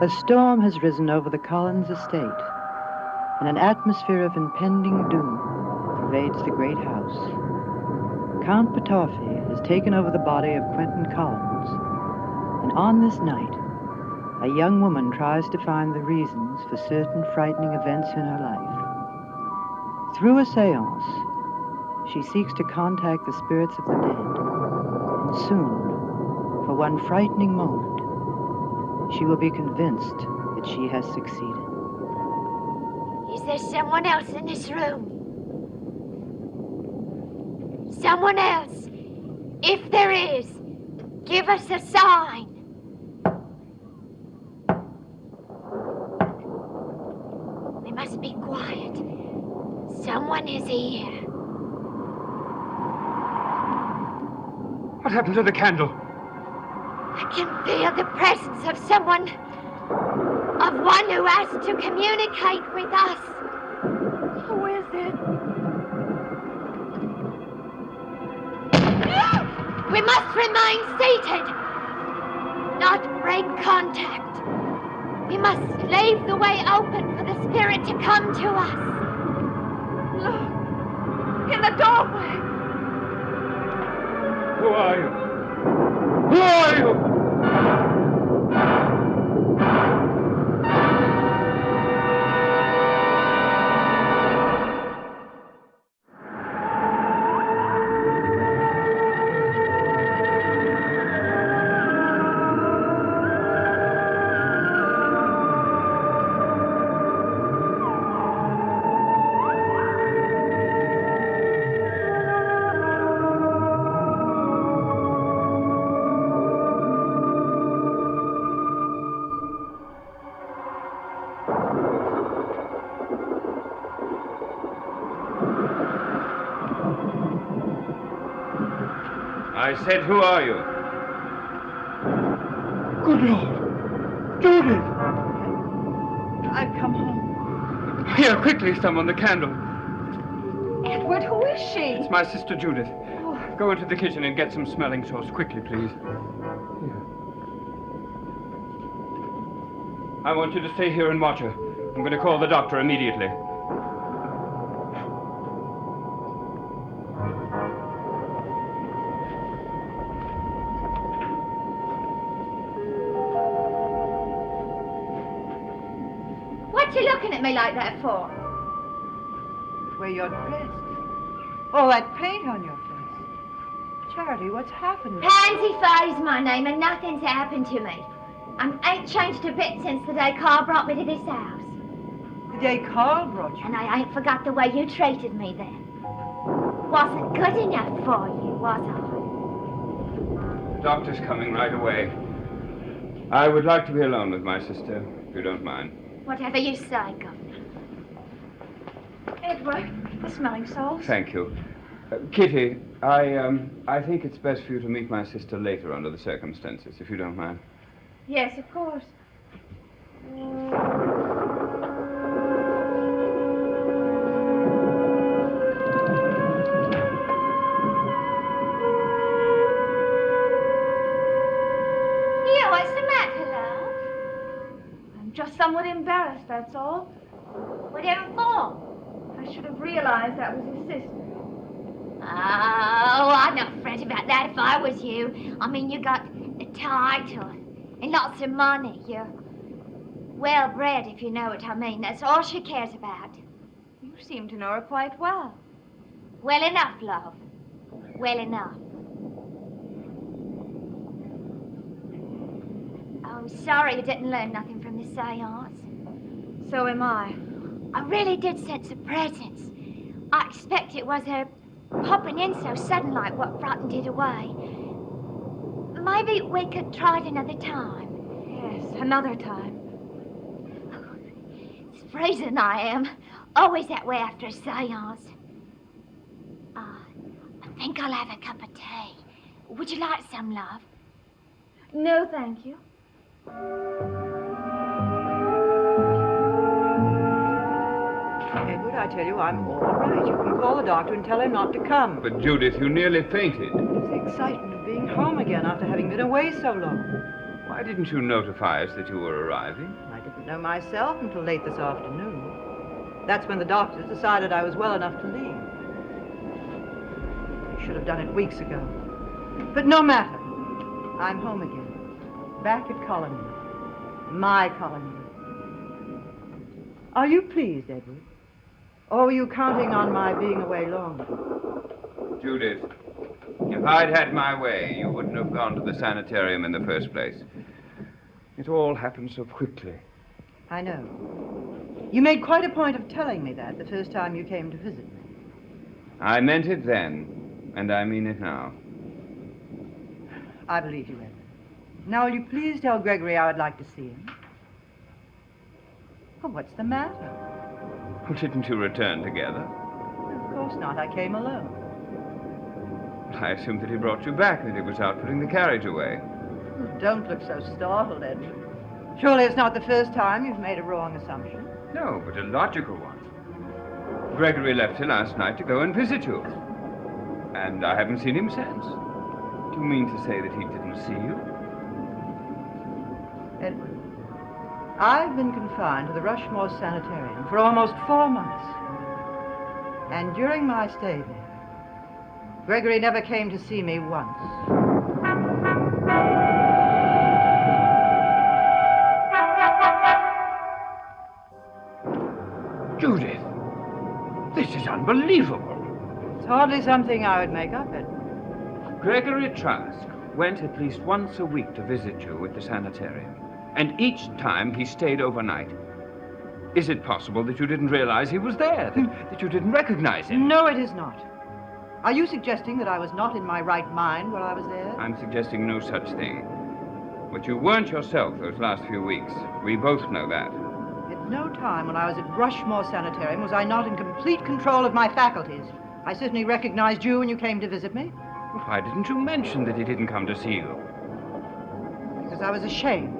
A storm has risen over the Collins estate, and an atmosphere of impending doom pervades the great house. Count Potoffi has taken over the body of Quentin Collins, and on this night, a young woman tries to find the reasons for certain frightening events in her life. Through a seance, she seeks to contact the spirits of the dead, and soon, for one frightening moment, she will be convinced that she has succeeded. Is there someone else in this room? Someone else? If there is, give us a sign. We must be quiet. Someone is here. What happened to the candle? I can feel the presence of someone, of one who has to communicate with us. Who is it? We must remain seated, not break contact. We must leave the way open for the spirit to come to us. Look, in the doorway. Who are you? Who are you? I said, who are you? Good Lord! Judith! I've come home. Here, quickly, someone, the candle. Edward, who is she? It's my sister Judith. Oh. Go into the kitchen and get some smelling salts, quickly, please. Here. I want you to stay here and watch her. I'm going to call the doctor immediately. What you looking at me like that for? Where you're dressed. All that paint on your face. Charity, what's happened? Pansy Faye's my name, and nothing's happened to me. I ain't changed a bit since the day Carl brought me to this house. The day Carl brought you. And I ain't forgot the way you treated me then. Wasn't good enough for you, was I? The doctor's coming right away. I would like to be alone with my sister, if you don't mind. Whatever you say, Governor. Edward, the smelling salts. Thank you. Kitty, I think it's best for you to meet my sister later under the circumstances, if you don't mind. Yes, of course. Here, what's the matter, love? I'm just somewhat embarrassed, that's all. Whatever for? I should have realized that was your sister. Oh, I'd not fret about that if I was you. I mean, you got a title and lots of money. You're well-bred, if you know what I mean. That's all she cares about. You seem to know her quite well. Well enough, love. Well enough. I'm sorry you didn't learn nothing from the seance. So am I. I really did sense a presence. I expect it was her popping in so sudden like what frightened it away. Maybe we could try it another time. Yes, another time. It's freezing I am. Always that way after a seance. I think I'll have a cup of tea. Would you like some, love? No, thank you. Edward, I tell you, I'm all right. You can call the doctor and tell him not to come. But, Judith, you nearly fainted. It's the excitement of being home again. again after having been away so long. Why didn't you notify us that you were arriving? I didn't know myself until late this afternoon. That's when the doctors decided I was well enough to leave. They should have done it weeks ago. But no matter. I'm home again. Back at Collinwood. My Collinwood. Are you pleased, Edward? Or were you counting on my being away longer? Judith, if I'd had my way, you wouldn't have gone to the sanitarium in the first place. It all happened so quickly. I know. You made quite a point of telling me that the first time you came to visit me. I meant it then, and I mean it now. I believe you, Edward. Now, will you please tell Gregory I would like to see him? Oh, what's the matter? Didn't you return together? Of course not. I came alone. I assumed that he brought you back, that he was out putting the carriage away. Don't look so startled, Edward. Surely it's not the first time you've made a wrong assumption. No, but a logical one. Gregory left here last night to go and visit you. And I haven't seen him since. Do you mean to say that he didn't see you? Edward, I've been confined to the Rushmore Sanitarium for almost 4 months. And during my stay there, Gregory never came to see me once. Judith, this is unbelievable. It's hardly something I would make up, Edward. Gregory Trask went at least once a week to visit you at the sanitarium. And each time he stayed overnight. Is it possible that you didn't realize he was there? That you didn't recognize him? No, it is not. Are you suggesting that I was not in my right mind while I was there? I'm suggesting no such thing. But you weren't yourself those last few weeks. We both know that. At no time when I was at Rushmore Sanitarium was I not in complete control of my faculties. I certainly recognized you when you came to visit me. Why didn't you mention that he didn't come to see you? Because I was ashamed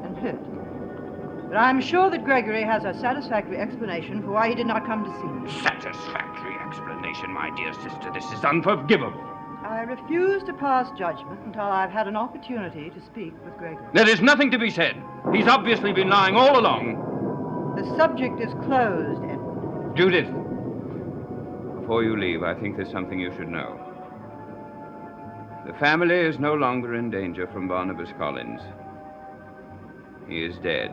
and hurt. But I'm sure that Gregory has a satisfactory explanation for why he did not come to see me. Satisfactory explanation, my dear sister. This is unforgivable. I refuse to pass judgment until I've had an opportunity to speak with Gregory. There is nothing to be said. He's obviously been lying all along. The subject is closed, Edward. Judith, before you leave, I think there's something you should know. The family is no longer in danger from Barnabas Collins. He is dead.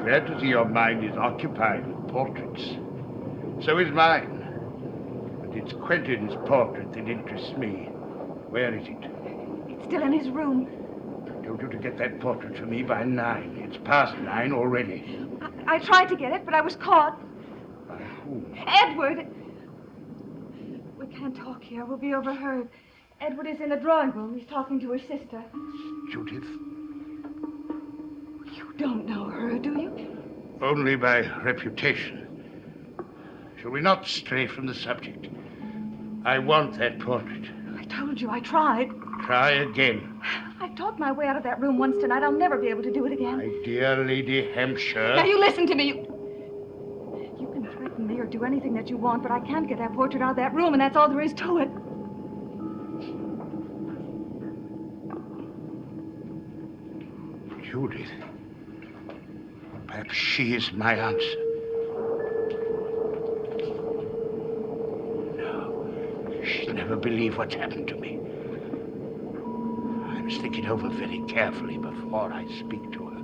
Glad to see your mind is occupied with portraits. So is mine. But it's Quentin's portrait that interests me. Where is it? It's still in his room. I told you to get that portrait for me by 9. It's past 9 already. I tried to get it, but I was caught. By whom? Edward! We can't talk here. We'll be overheard. Edward is in the drawing room. He's talking to his sister. Judith? You don't know her, do you? Only by reputation. Shall we not stray from the subject? I want that portrait. I told you I tried. Try again. I've talked my way out of that room once tonight. I'll never be able to do it again. My dear Lady Hampshire. Now, you listen to me. You can threaten me or do anything that you want, but I can't get that portrait out of that room, and that's all there is to it. Judith. Perhaps she is my answer. No, she'll never believe what's happened to me. I must think it over very carefully before I speak to her.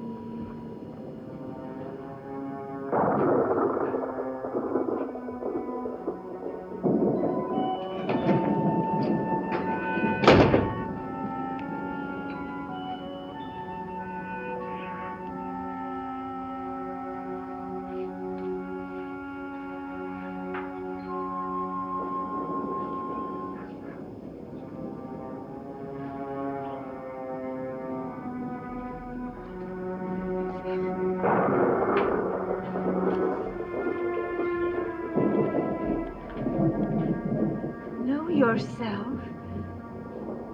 Know yourself.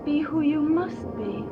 be who you must be.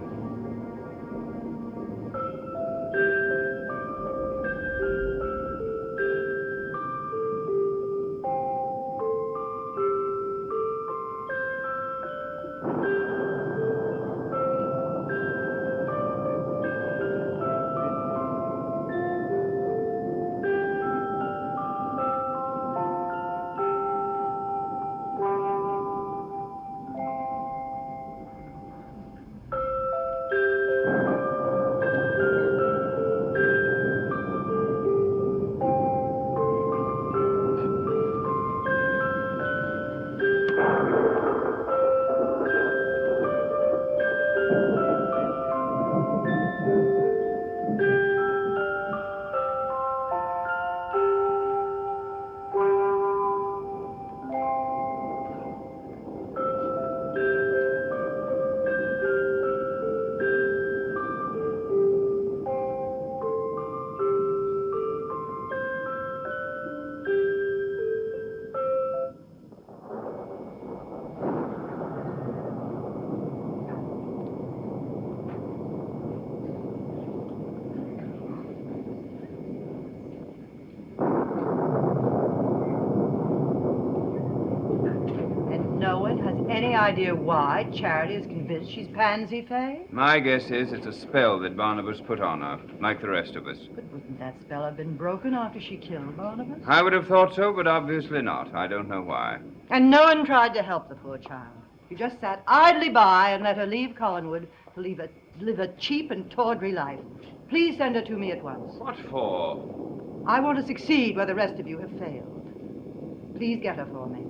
No one has any idea why Charity is convinced she's Pansy Faye? My guess is it's a spell that Barnabas put on her, like the rest of us. But wouldn't that spell have been broken after she killed Barnabas? I would have thought so, but obviously not. I don't know why. And no one tried to help the poor child. You just sat idly by and let her leave Collinwood to live a cheap and tawdry life. Please send her to me at once. What for? I want to succeed where the rest of you have failed. Please get her for me.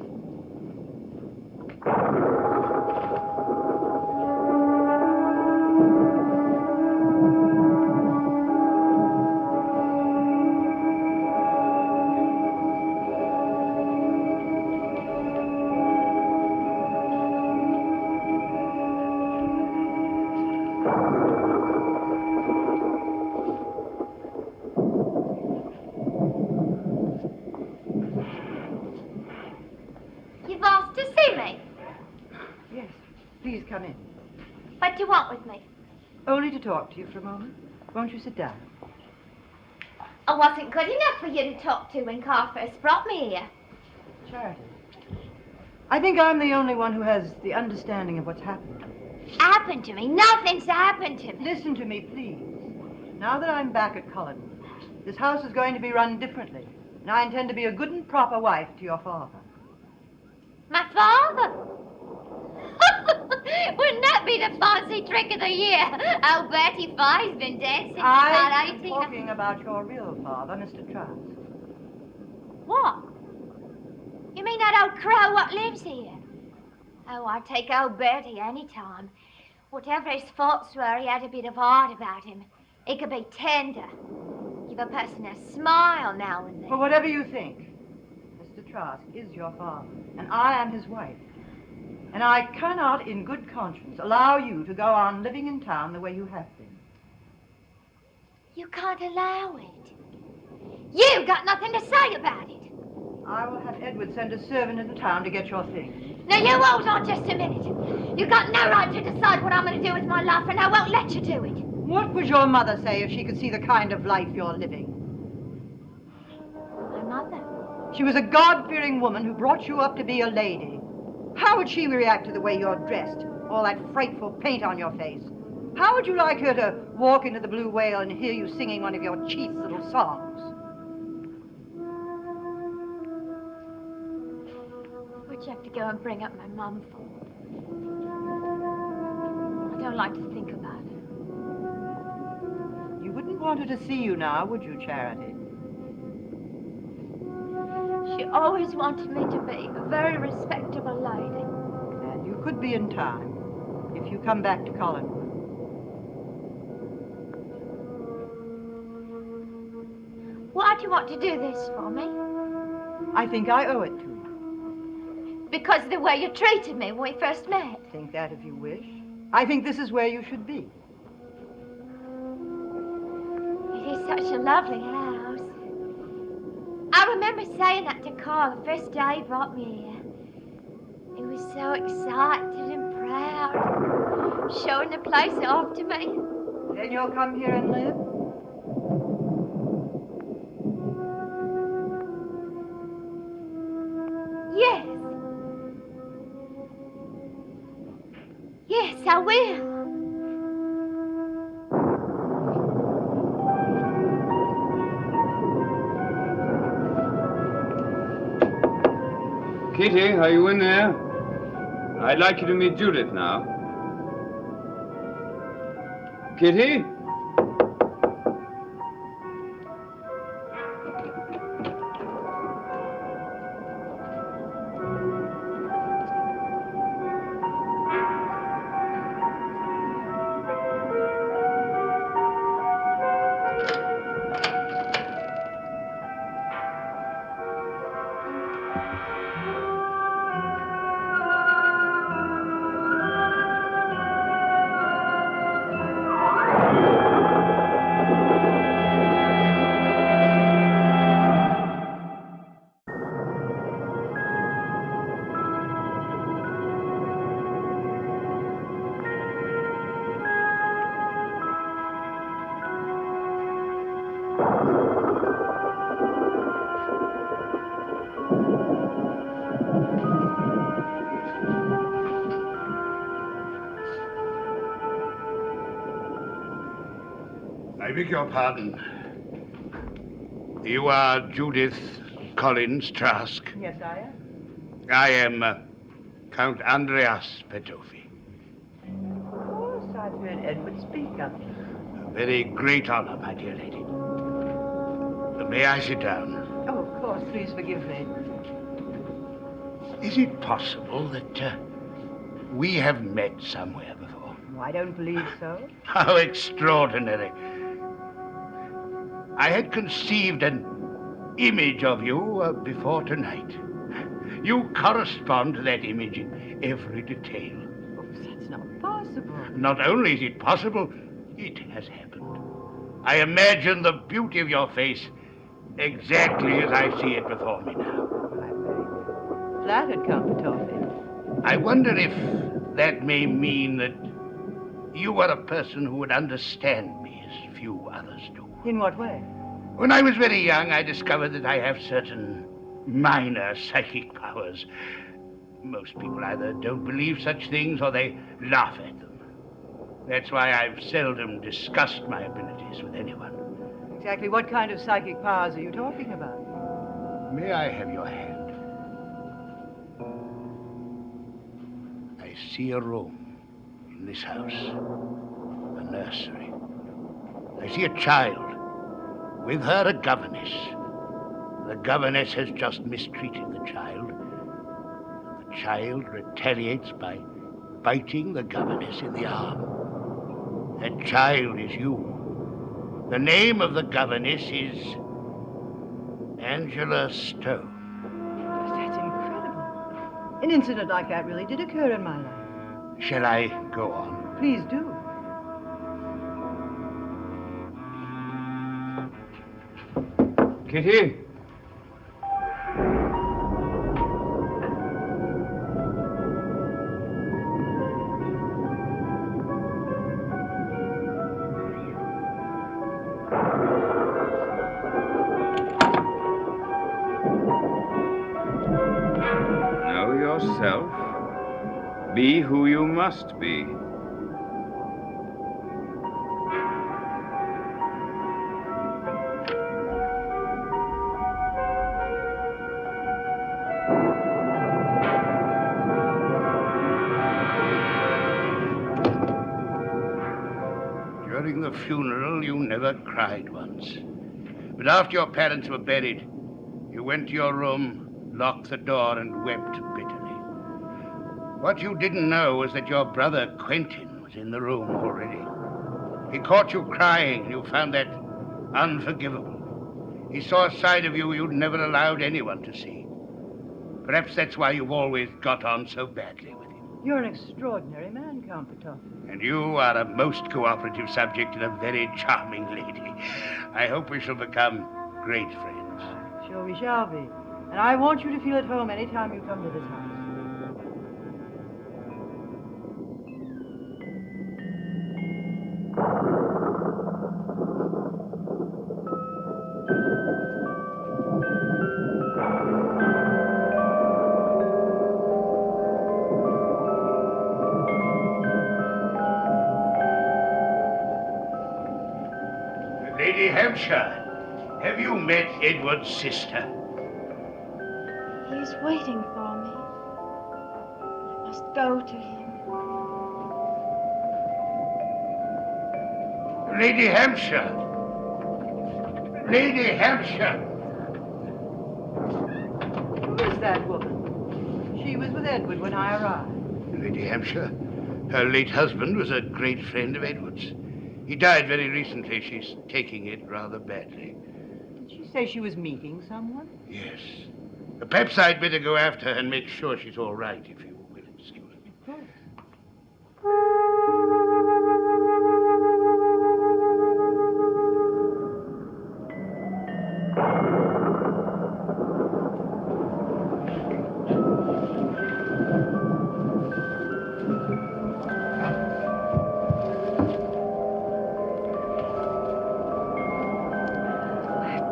You've asked to see me? Yes, please come in. What do you want with me? Only to talk to you for a moment. Won't you sit down? I wasn't good enough for you to talk to when Carl first brought me here. Charity, I think I'm the only one who has the understanding of what's happened. Happened to me? Nothing's happened to me. Listen to me, please. Now that I'm back at Collinwood, this house is going to be run differently, and I intend to be a good and proper wife to your father. My father? Wouldn't that be the fancy trick of the year? Oh, Bertie Fye's been dead since about I'm 18... talking about your real father, Mr. Trask. What? You mean that old crow what lives here? Oh, I'd take old Bertie any time. Whatever his faults were, he had a bit of heart about him. He could be tender. Give a person a smile now and then. But whatever you think, Mr. Trask is your father, and I am his wife. And I cannot, in good conscience, allow you to go on living in town the way you have been. You can't allow it. You've got nothing to say about it. I will have Edward send a servant into town to get your things. Now, you hold on just a minute. You've got no right to decide what I'm going to do with my life, and I won't let you do it. What would your mother say if she could see the kind of life you're living? My mother? She was a God-fearing woman who brought you up to be a lady. How would she react to the way you're dressed? All that frightful paint on your face. How would you like her to walk into the Blue Whale and hear you singing one of your chief little songs? What'd you have to go and bring up my mum for? I don't like to think about it. You wouldn't want her to see you now, would you, Charity? She always wanted me to be a very respectable lady. And you could be in time if you come back to Collinwood. Why do you want to do this for me? I think I owe it to you. Because of the way you treated me when we first met. Think that if you wish. I think this is where you should be. It is such a lovely house. I remember saying that to Carl the first day he brought me here. He was so excited and proud. Showing the place off to me. Then you'll come here and live? Yes. Yes, I will. Kitty, are you in there? I'd like you to meet Judith now. Kitty? I beg your pardon. You are Judith Collins Trask? Yes, I am. I am Count Andreas Petofi. Of course, I've heard Edward speak of it. A very great honor, my dear lady. May I sit down? Oh, of course, please forgive me. Is it possible that we have met somewhere before? Oh, I don't believe so. How extraordinary. I had conceived an image of you before tonight. You correspond to that image in every detail. Oh, that's not possible. Not only is it possible, it has happened. I imagine the beauty of your face exactly as I see it before me now. I'm very flattered, Count Petofi. I wonder if that may mean that you are a person who would understand me as few others do. In what way? When I was very young, I discovered that I have certain minor psychic powers. Most people either don't believe such things or they laugh at them. That's why I've seldom discussed my abilities with anyone. Exactly what kind of psychic powers are you talking about? May I have your hand? I see a room in this house, a nursery. I see a child, with her a governess. The governess has just mistreated the child. The child retaliates by biting the governess in the arm. That child is you. The name of the governess is Angela Stone. That's incredible. An incident like that really did occur in my life. Shall I go on? Please do. Kitty? Know yourself. Be who you must be. During the funeral, you never cried once. But after your parents were buried, you went to your room, locked the door, and wept bitterly. What you didn't know was that your brother Quentin was in the room already. He caught you crying, and you found that unforgivable. He saw a side of you you'd never allowed anyone to see. Perhaps that's why you've always got on so badly with him. You're an extraordinary man, Count Petofi. And you are a most cooperative subject and a very charming lady. I hope we shall become great friends. Sure we shall be. And I want you to feel at home any time you come to this house. Lady Hampshire, have you met Edward's sister? He's waiting for me. I must go to him. Lady Hampshire! Lady Hampshire! Who is that woman? She was with Edward when I arrived. Lady Hampshire, her late husband was a great friend of Edward's. He died very recently. She's taking it rather badly. Did she say she was meeting someone? Yes. Perhaps I'd better go after her and make sure she's all right, if you will excuse me. Of course.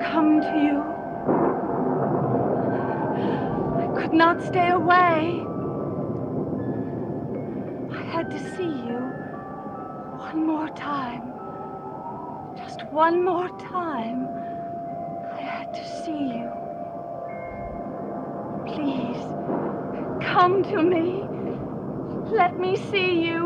Come to you. I could not stay away. I had to see you one more time. Just one more time. I had to see you. Please, come to me. Let me see you.